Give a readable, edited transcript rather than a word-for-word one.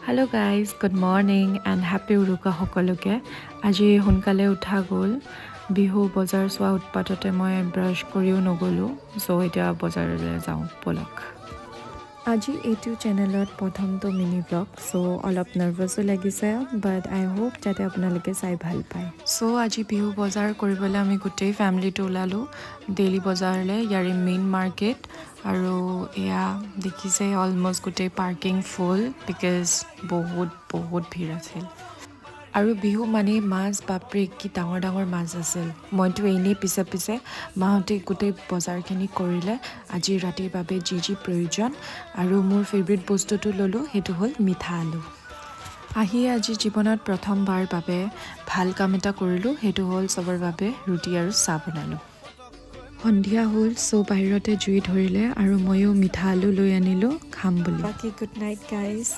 Hello guys, good morning and happy URUKAA সকলোকে আজি সোনকালে উঠা গ'ল বিহু বজাৰ সোৱা উৎপাততে মই ব্ৰাশ কৰিও নগলো সো এতিয়া বজাৰলৈ যাওঁ পলক আজি এইটো চেনেলত প্ৰথমটো মিনি ব্লগ সো অলপ নাৰ্ভাসো লাগিছে বাট আই হোপ যাতে আপোনালোকে চাই ভাল পায় সো আজি বিহু বজাৰ কৰিবলৈ আমি গোটেই ফ্যামিলিটো ওলালো ডেইলি বজাৰলৈ ইয়াৰে মেইন মাৰ্কেট আৰু এয়া দেখিছে অলমোষ্ট গোটেই পাৰ্কিং ফুল বিকজ বহুত ভিৰ আছিল আৰু বিহু মানে মাছ বাপৰে কি ডাঙৰ ডাঙৰ মাছ আছিল মইতো এনেই পিছে মাহঁতে গোটেই বজাৰখিনি কৰিলে আজি ৰাতিৰ বাবে যি প্ৰয়োজন আৰু মোৰ ফেভৰেট বস্তুটো ল'লো সেইটো হ'ল মিঠা আলু আহি আজি জীৱনত প্ৰথমবাৰ বাবে ভাল কাম এটা কৰিলোঁ সেইটো হ'ল সবৰ বাবে ৰুটি আৰু চাহ বনালোঁ সন্ধিয়া হ'ল সো বাহিৰতে জুই ধৰিলে আৰু ময়ো মিঠা আলু লৈ আনিলোঁ খাম বুলি বাকি গুড নাইট গাইজ